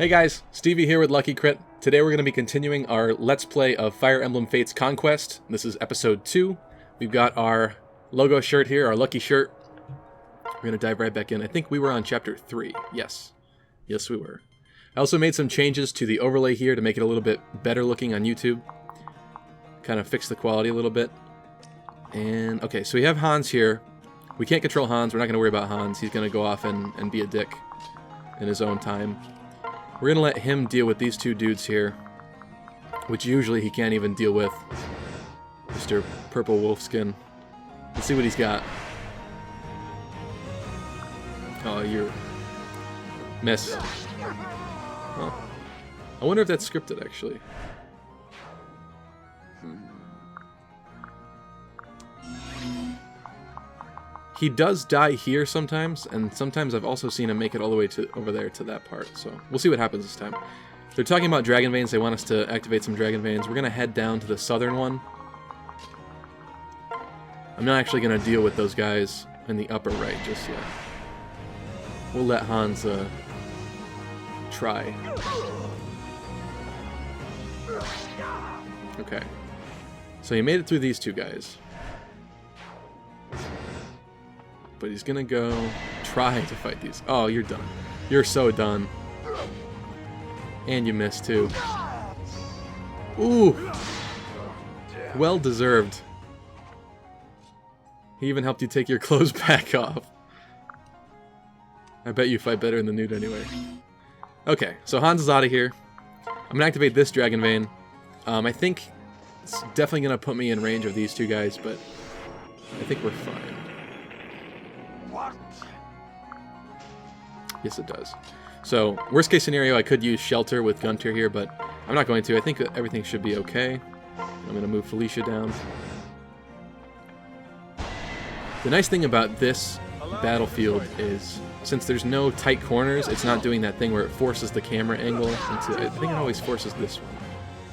Hey guys, Stevie here with Lucky Crit. Today we're going to be continuing our Let's Play of Fire Emblem Fates Conquest. This is episode 2. We've got our logo shirt here, our lucky shirt. We're going to dive right back in. I think we were on chapter 3. Yes. Yes, we were. I also made some changes to the overlay here to make it a little bit better looking on YouTube. Kind of fix the quality a little bit. And, okay, so we have Hans here. We can't control Hans. We're not going to worry about Hans. He's going to go off and be a dick in his own time. We're going to let him deal with these two dudes here, which usually he can't even deal with. Mr. Purple Wolfskin. Let's see what he's got. Oh, you're... Miss. Oh. I wonder if that's scripted, actually. He does die here sometimes, and sometimes I've also seen him make it all the way to over there to that part, so we'll see what happens this time. They're talking about Dragon Veins. They want us to activate some Dragon Veins. We're going to head down to the southern one. I'm not actually going to deal with those guys in the upper right just yet. We'll let Hans try. Okay. So he made it through these two guys. But he's gonna go try to fight these. Oh, you're done. You're so done. And you missed too. Ooh! Well deserved. He even helped you take your clothes back off. I bet you fight better in the nude anyway. Okay, so Hans is out of here. I'm gonna activate this Dragon Vein. I think it's definitely gonna put me in range of these two guys, but I think we're fine. Yes, it does. So, worst case scenario, I could use Shelter with Gunter here, but I'm not going to. I think everything should be okay. I'm going to move Felicia down. The nice thing about this battlefield is, since there's no tight corners, it's not doing that thing where it forces the camera angle into... I think it always forces this one.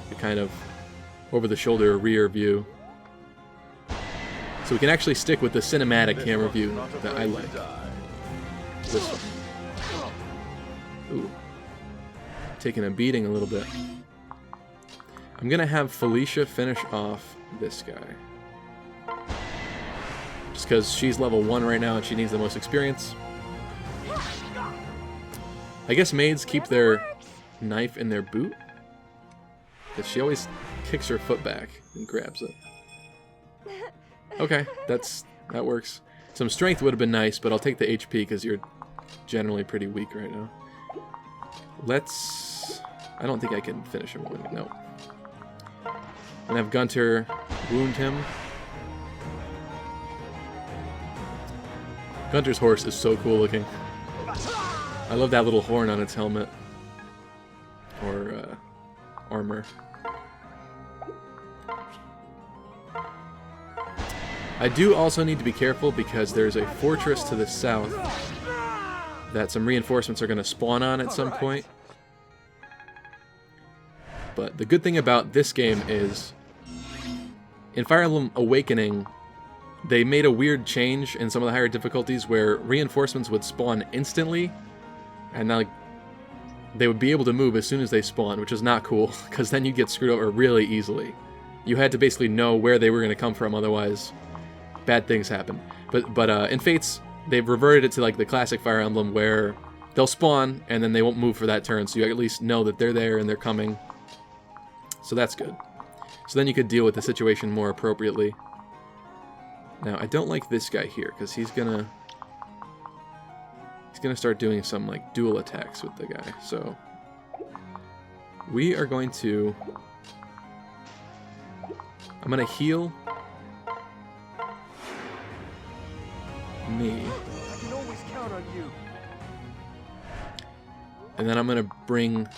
The kind of over-the-shoulder rear view. So we can actually stick with the cinematic camera view that I like. This one. Ooh. Taking a beating a little bit. I'm gonna have Felicia finish off this guy. Just because she's level 1 right now and she needs the most experience. I guess maids keep their knife in their boot. Because she always kicks her foot back and grabs it. Okay, that works. Some strength would have been nice, but I'll take the HP because you're generally pretty weak right now. I don't think I can finish him. No. I'm gonna have Gunter wound him. Gunter's horse is so cool looking. I love that little horn on its helmet. Or, armor. I do also need to be careful because there's a fortress to the south that some reinforcements are going to spawn on at some point. But the good thing about this game is, in Fire Emblem Awakening, they made a weird change in some of the higher difficulties where reinforcements would spawn instantly, and now they would be able to move as soon as they spawn, which is not cool, because then you get screwed over really easily. You had to basically know where they were going to come from, otherwise bad things happen. But in Fates, they've reverted it to like the classic Fire Emblem where they'll spawn and then they won't move for that turn, so you at least know that they're there and they're coming. So that's good. So then you could deal with the situation more appropriately. Now, I don't like this guy here because he's gonna start doing some like dual attacks with the guy. So we are going to... I'm gonna heal me. I can always count on you. And then I'm gonna bring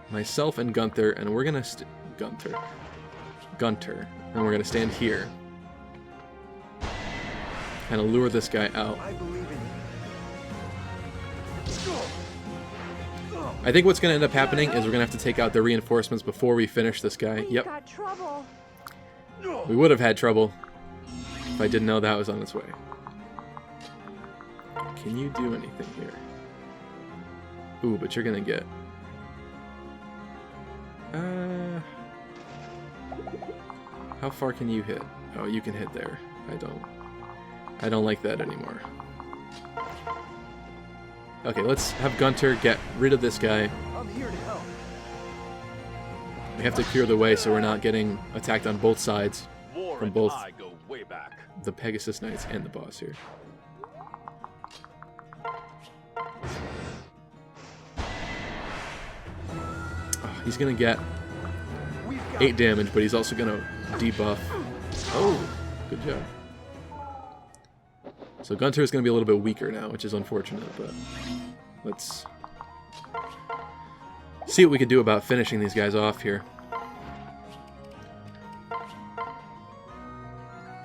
myself and Gunter, and we're gonna Gunter, and we're gonna stand here, kind of lure this guy out. I believe in you. I think what's gonna end up happening is we're gonna have to take out the reinforcements before we finish this guy. We've Yep. got trouble. We would have had trouble if I didn't know that was on its way. Can you do anything here? Ooh, but you're gonna get How far can you hit? Oh, you can hit there. I don't like that anymore. Okay, let's have Gunter get rid of this guy. I'm here to help. We have to clear the way so we're not getting attacked on both sides from both the Pegasus Knights and the boss here. Oh, he's gonna get 8 damage, but he's also gonna debuff. Oh, good job. So Gunter is gonna be a little bit weaker now, which is unfortunate, but let's see what we can do about finishing these guys off here.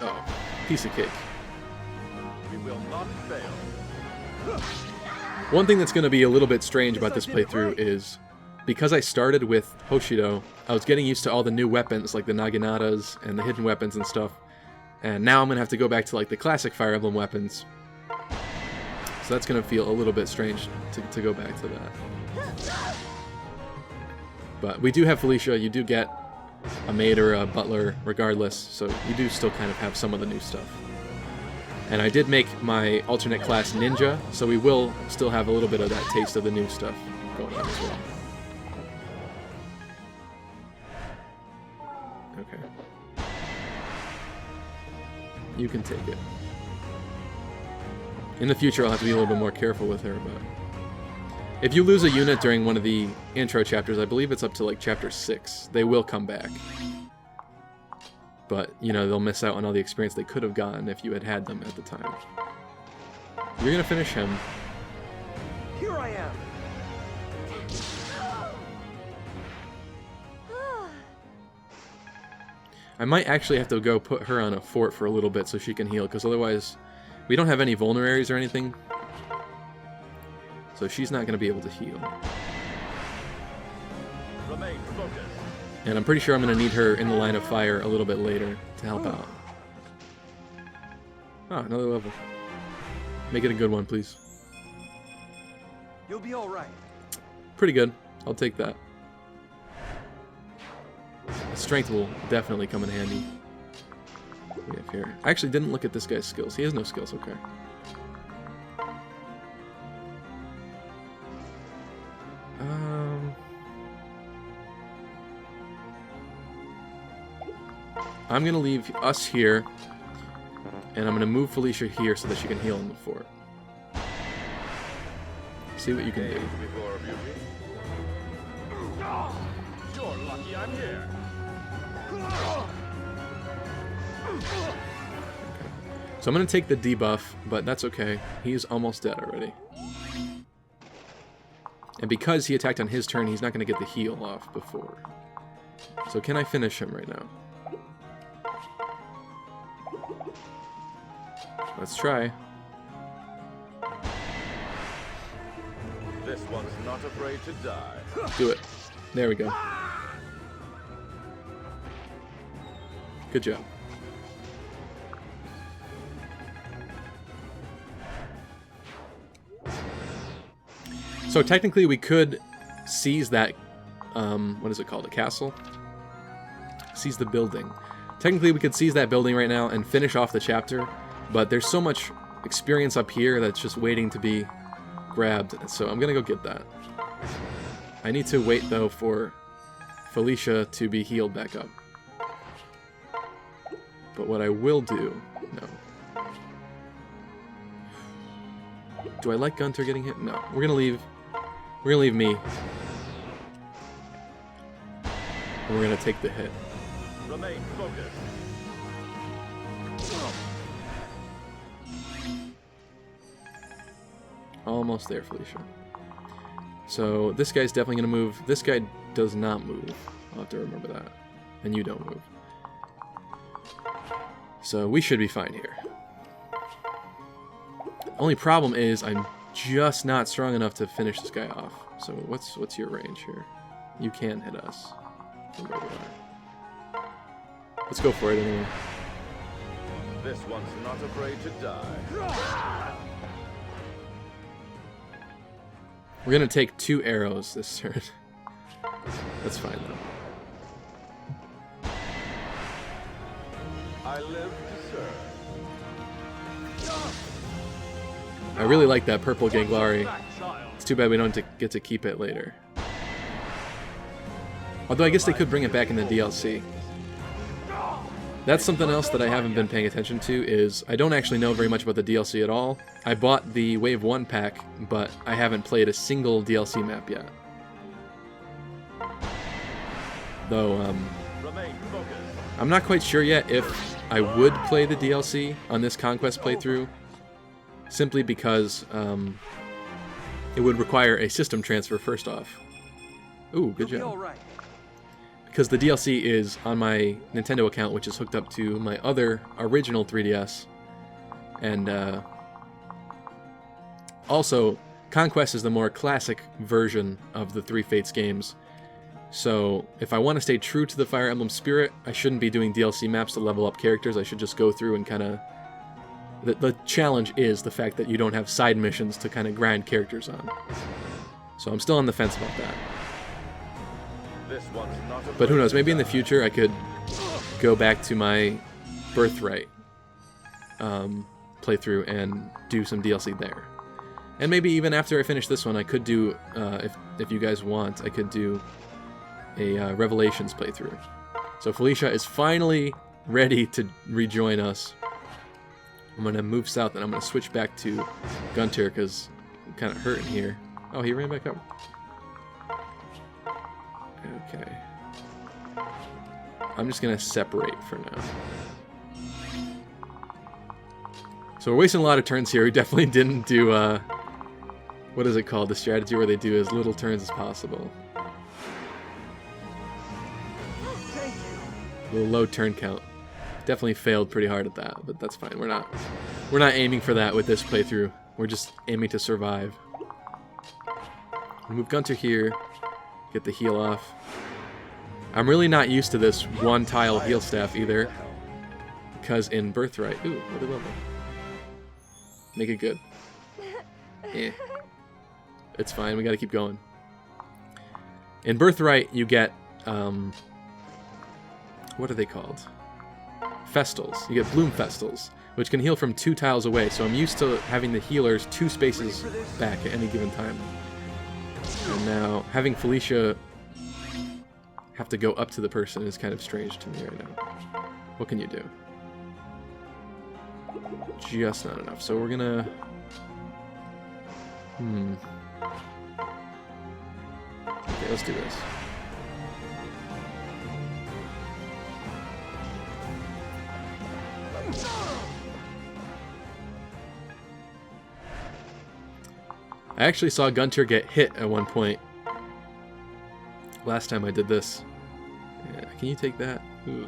Oh, piece of cake. We will not fail. One thing that's going to be a little bit strange about this playthrough is, because I started with Hoshidan, I was getting used to all the new weapons, like the Naginatas and the hidden weapons and stuff, and now I'm going to have to go back to like the classic Fire Emblem weapons. So that's going to feel a little bit strange to go back to that. But we do have Felicia, you do get a maid or a butler regardless, so you do still kind of have some of the new stuff. And I did make my alternate class ninja, so we will still have a little bit of that taste of the new stuff going on as well. Okay. You can take it. In the future I'll have to be a little bit more careful with her, but if you lose a unit during one of the intro chapters, I believe it's up to like chapter 6, they will come back. But, you know, they'll miss out on all the experience they could have gotten if you had them at the time. You're gonna finish him. Here I am. I might actually have to go put her on a fort for a little bit so she can heal, because otherwise we don't have any vulneraries or anything. So she's not going to be able to heal. Remain focused. And I'm pretty sure I'm going to need her in the line of fire a little bit later to help out. Ah, another level. Make it a good one, please. You'll be all right. Pretty good. I'll take that. Strength will definitely come in handy. What do we have here? I actually didn't look at this guy's skills. He has no skills, okay. I'm going to leave us here, and I'm going to move Felicia here so that she can heal in the fort. See what you can do. You're lucky I'm here. So I'm going to take the debuff, but that's okay. He's almost dead already. And because he attacked on his turn, he's not going to get the heal off before. So can I finish him right now? Let's try. This one's not afraid to die. Do it. There we go. Good job. So technically we could seize that, what is it called, a castle? Seize the building. Technically we could seize that building right now and finish off the chapter, but there's so much experience up here that's just waiting to be grabbed, so I'm gonna go get that. I need to wait though for Felicia to be healed back up. But what I will do, no. Do I like Gunter getting hit? No. We're gonna leave me. And we're gonna take the hit. Remain focused. Almost there, Felicia. So this guy's definitely gonna move. This guy does not move. I'll have to remember that. And you don't move. So we should be fine here. Only problem is I'm just not strong enough to finish this guy off. So what's your range here? You can hit us. Let's go for it anyway. This one's not afraid to die. We're gonna take 2 arrows this turn. That's fine though. I live to serve. I really like that purple Ganglari. It's too bad we don't get to keep it later. Although I guess they could bring it back in the DLC. That's something else that I haven't been paying attention to, is I don't actually know very much about the DLC at all. I bought the Wave 1 pack, but I haven't played a single DLC map yet. Though, I'm not quite sure yet if I would play the DLC on this Conquest playthrough, simply because it would require a system transfer first off. Ooh, good job. Because the DLC is on my Nintendo account, which is hooked up to my other original 3DS. And also, Conquest is the more classic version of the 3 Fates games. So if I want to stay true to the Fire Emblem spirit, I shouldn't be doing DLC maps to level up characters. I should just go through and kind of... The challenge is the fact that you don't have side missions to kind of grind characters on. So I'm still on the fence about that. But who knows, maybe in the future I could go back to my Birthright playthrough and do some DLC there. And maybe even after I finish this one, I could do, if you guys want, I could do a Revelations playthrough. So Felicia is finally ready to rejoin us. I'm going to move south and I'm going to switch back to Gunter because I'm kind of hurting here. Oh, he ran back up. Okay. I'm just going to separate for now. So we're wasting a lot of turns here. We definitely didn't do, what is it called? The strategy where they do as little turns as possible. A little low turn count. Definitely failed pretty hard at that, but that's fine. We're not aiming for that with this playthrough. We're just aiming to survive. We'll move Gunter here. Get the heal off. I'm really not used to this one tile heal staff either, because in Birthright, ooh, what a level. Make it good. Eh. It's fine. We got to keep going. In Birthright, you get what are they called? Festals. You get Bloom Festals, which can heal from 2 tiles away. So I'm used to having the healers 2 spaces back at any given time. And now, having Felicia have to go up to the person is kind of strange to me right now. What can you do? Just not enough. So we're gonna... Okay, let's do this. I actually saw Gunter get hit at one point. Last time I did this. Yeah, can you take that? Ooh.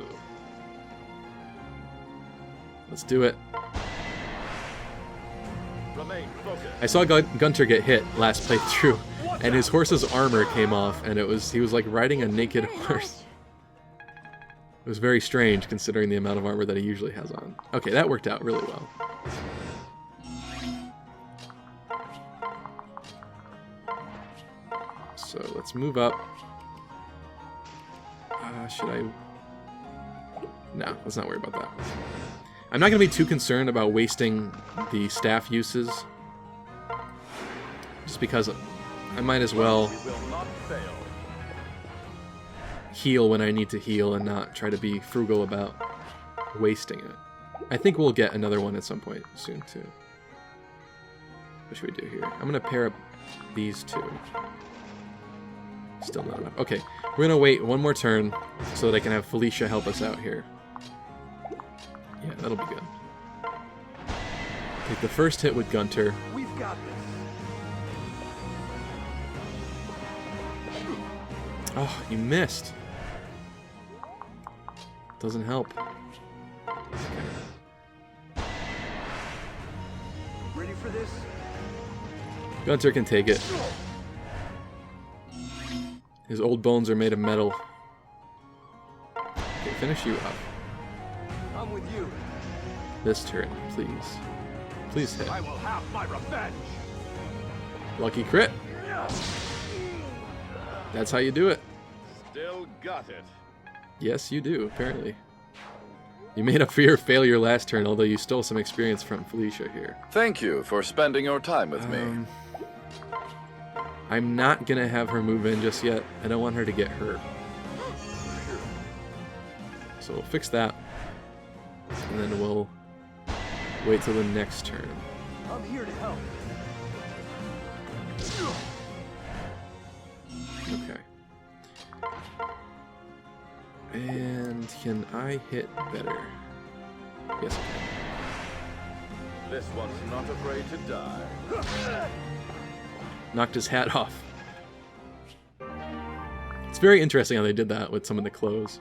Let's do it. I saw Gunter get hit last playthrough, and his horse's armor came off, and he was like riding a naked horse. It was very strange considering the amount of armor that he usually has on. Okay, that worked out really well. So let's move up. Should I? No, let's not worry about that. I'm not going to be too concerned about wasting the staff uses. Just because I might as well heal when I need to heal and not try to be frugal about wasting it. I think we'll get another one at some point soon too. What should we do here? I'm going to pair up these two. Still not enough. Okay, we're going to wait one more turn so that I can have Felicia help us out here. Yeah, that'll be good. Take the first hit with Gunter. We've got this. Oh, you missed. Doesn't help. Okay. Ready for this? Gunter can take it. His old bones are made of metal. Okay, finish you up. I'm with you. This turn, please. Please hit. I will have my revenge. Lucky crit. That's how you do it. Still got it. Yes, you do, apparently. You made up for your failure last turn, although you stole some experience from Felicia here. Thank you for spending your time with me. I'm not gonna have her move in just yet. I don't want her to get hurt. So we'll fix that. And then we'll wait till the next turn. I'm here to help. Okay. And can I hit better? Yes, I can. This one's not afraid to die. Knocked his hat off. It's very interesting how they did that with some of the clothes.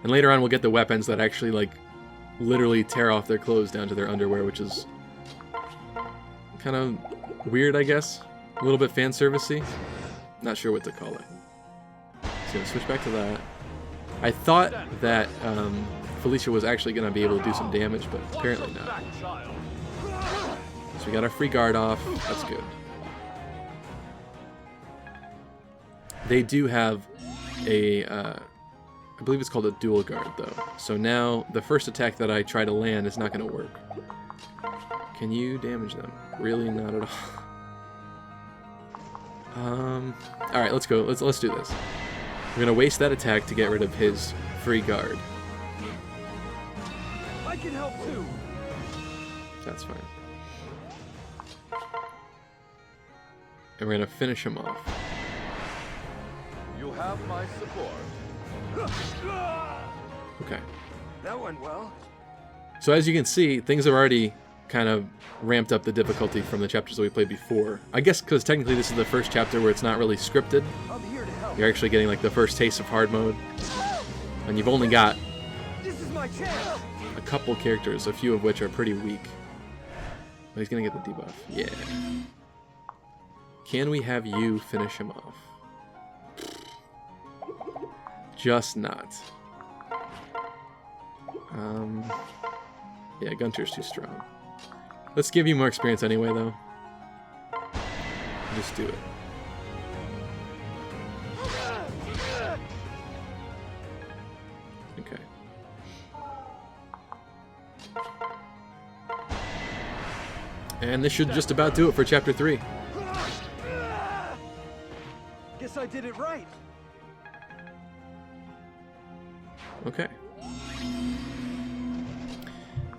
And later on we'll get the weapons that actually, like, literally tear off their clothes down to their underwear, which is kind of weird, I guess. A little bit fan servicey. Not sure what to call it. So gonna switch back to that. I thought that Felicia was actually gonna be able to do some damage, but apparently not. So we got our free guard off. That's good. They do have a, I believe it's called a dual guard though. So now the first attack that I try to land is not going to work. Can you damage them? Really, not at all. All right, let's go. Let's do this. We're gonna waste that attack to get rid of his free guard. I can help too. That's fine. And we're gonna finish him off. You have my support. Okay. That went well. So as you can see, things have already kind of ramped up the difficulty from the chapters that we played before. I guess because technically this is the first chapter where it's not really scripted. I'm here to help. You're actually getting like the first taste of hard mode. And you've only got This is my chance. a couple characters, a few of which are pretty weak. Oh, he's gonna get the debuff. Yeah. Can we have you finish him off? Just not. Yeah, Gunter's too strong. Let's give you more experience anyway, though. Just do it. Okay. And this should just about do it for Chapter 3. Guess I did it right. Okay.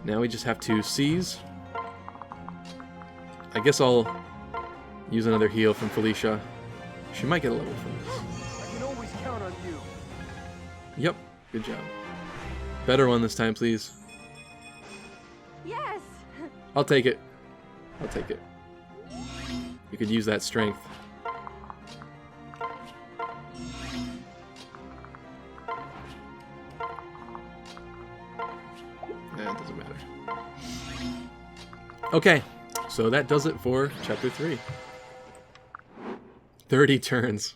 Now we just have to seize. I guess I'll use another heal from Felicia. She might get a level from this. I can always count on you. Yep, good job. Better one this time, please. Yes. I'll take it. I'll take it. You could use that strength. Nah, it doesn't matter. Okay, so that does it for Chapter 3. 30 turns.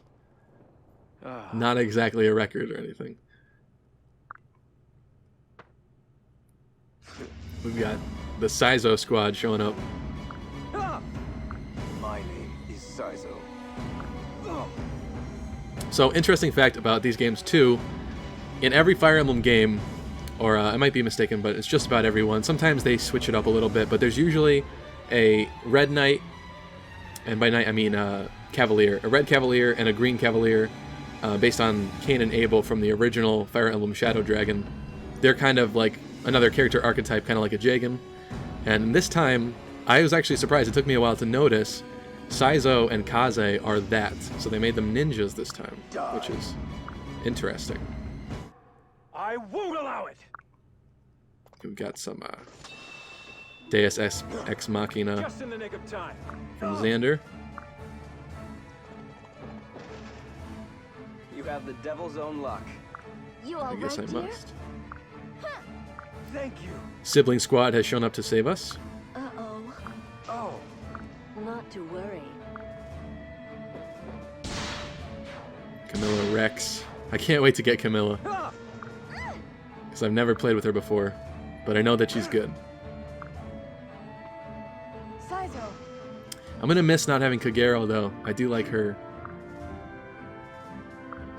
Not exactly a record or anything. We've got the CERO squad showing up. My name is CERO. So, interesting fact about these games too, in every Fire Emblem game, or I might be mistaken, but it's just about everyone, sometimes they switch it up a little bit, but there's usually a red knight, and by knight I mean cavalier, a red cavalier and a green cavalier, based on Cain and Abel from the original Fire Emblem Shadow Dragon. They're kind of like another character archetype, kind of like a Jagan. And this time, I was actually surprised. It took me a while to notice CERO and Kaze are that. So they made them ninjas this time, which is interesting. I won't allow it. We've got some Deus Ex Machina Just in the nick of time. from Xander. You have the devil's own luck. You all I guess I right, dear? must. Thank you. Sibling Squad has shown up to save us. Uh-oh. Oh, Not to worry. Camilla Rex. I can't wait to get Camilla, because I've never played with her before, but I know that she's good. CERO. I'm gonna miss not having Kagero though. I do like her.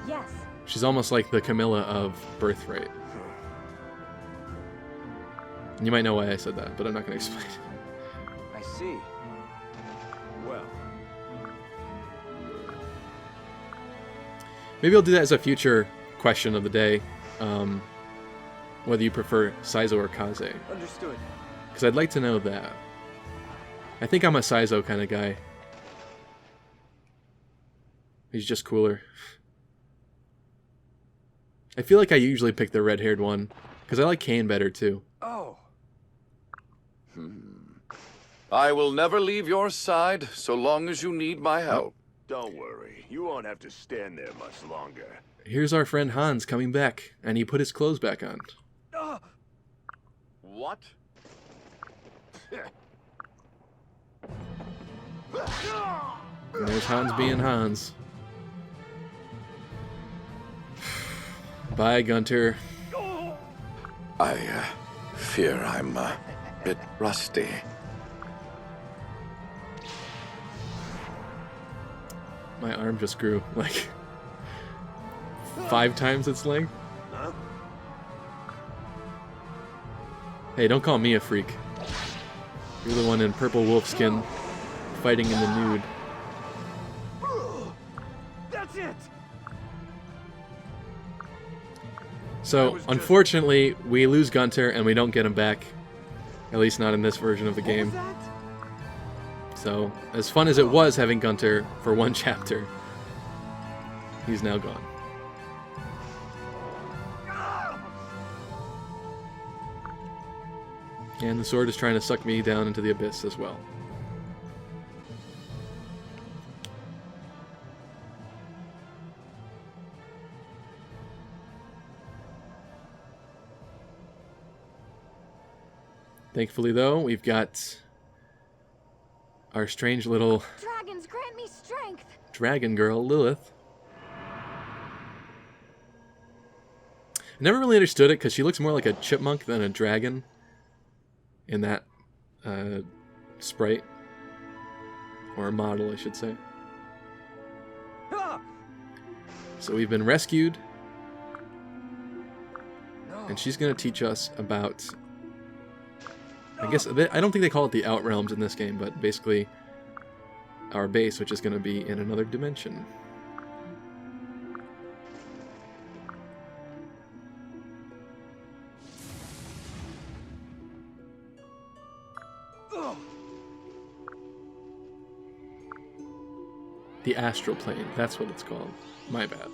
Yes. She's almost like the Camilla of Birthright. You might know why I said that, but I'm not going to explain. I see. Well, Maybe I'll do that as a future question of the day. Whether you prefer Saizo or Kaze. understood. Because I'd like to know that. I think I'm a Saizo kind of guy. He's just cooler. I feel like I usually pick the red-haired one. Because I like Kane better, too. Oh, I will never leave your side so long as you need my help. Don't worry, you won't have to stand there much longer. Here's our friend Hans coming back. And he put his clothes back on. What? And there's Hans being Hans. Bye, Gunter. I fear I'm a bit rusty. My arm just grew, like, 5 times its length. Hey, don't call me a freak. You're the one in purple wolfskin fighting in the nude. that's it. So, unfortunately, we lose Gunter and we don't get him back. At least not in this version of the What was game. that? So, as fun as it was having Gunter for 1 chapter, he's now gone. And the sword is trying to suck me down into the abyss as well. Thankfully, though, we've got our strange little Dragons grant me strength. dragon girl, Lilith. I never really understood it because she looks more like a chipmunk than a dragon in that sprite. Or a model, I should say. Ah! So we've been rescued, No. and she's going to teach us about... I guess, I don't think they call it the Outrealms in this game, but basically our base, which is going to be in another dimension. Ugh. The astral plane, that's what it's called. My bad.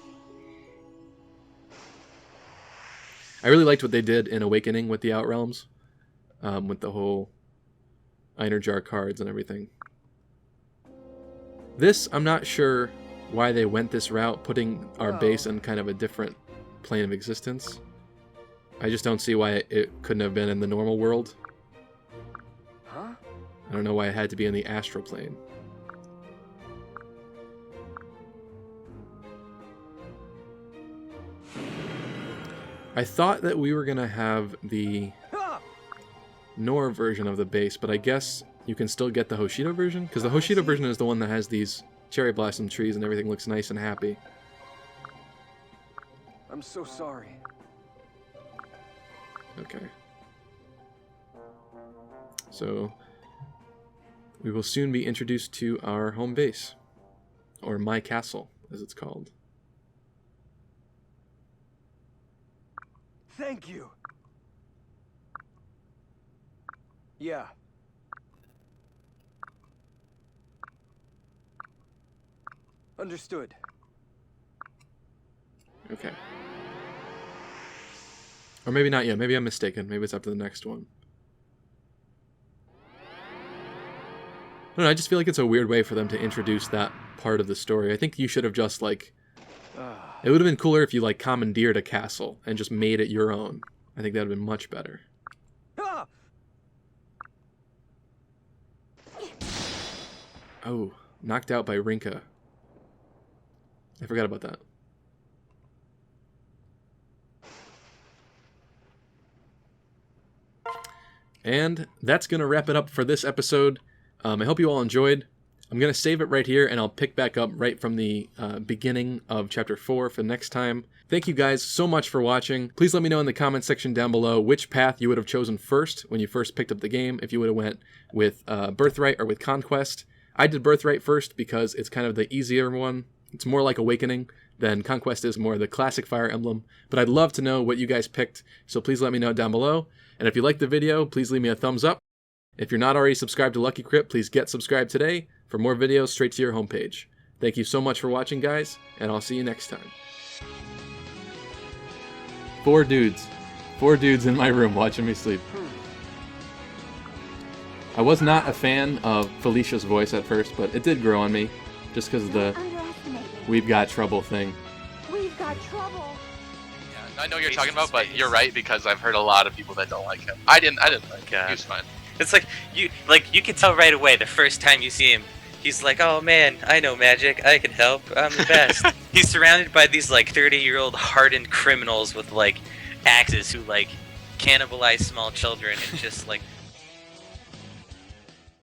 I really liked what they did in Awakening with the Outrealms. With the whole Einerjar cards and everything. This, I'm not sure why they went this route, putting our base in kind of a different plane of existence. I just don't see why it couldn't have been in the normal world. Huh? I don't know why it had to be in the astral plane. I thought that we were going to have the Ah! Nor version of the base, but I guess you can still get the Hoshido version, because the Hoshido version is the one that has these cherry blossom trees and everything looks nice and happy. I'm so sorry. Okay. So, we will soon be introduced to our home base, or my castle, as it's called. Thank you. Yeah. Understood. Okay. Or maybe not yet. Maybe I'm mistaken. Maybe it's up to the next one. I don't know, I just feel like it's a weird way for them to introduce that part of the story. I think you should have just, like... It would have been cooler if you, like, commandeered a castle and just made it your own. I think that would have been much better. Ah! Oh, knocked out by Rinka. I forgot about that. And that's going to wrap it up for this episode. I hope you all enjoyed. I'm going to save it right here, and I'll pick back up right from the beginning of Chapter 4 for next time. Thank you guys so much for watching. Please let me know in the comment section down below which path you would have chosen first when you first picked up the game, if you would have went with Birthright or with Conquest. I did Birthright first because it's kind of the easier one. It's more like Awakening than Conquest is more the classic Fire Emblem. But I'd love to know what you guys picked, so please let me know down below. And if you liked the video, please leave me a thumbs up. If you're not already subscribed to Lucky Crypt, please get subscribed today for more videos straight to your homepage. Thank you so much for watching, guys, and I'll see you next time. 4 dudes. 4 dudes in my room watching me sleep. I was not a fan of Felicia's voice at first, but it did grow on me, just because of the "we've got trouble" thing. We've got trouble. Yeah, I know what you're talking about, but you're right, because I've heard a lot of people that don't like him. I didn't like him. He was fine. It's like you can tell right away the first time you see him. He's like, oh man, I know magic. I can help. I'm the best. He's surrounded by these like 30-year-old hardened criminals with like axes who like cannibalize small children and just like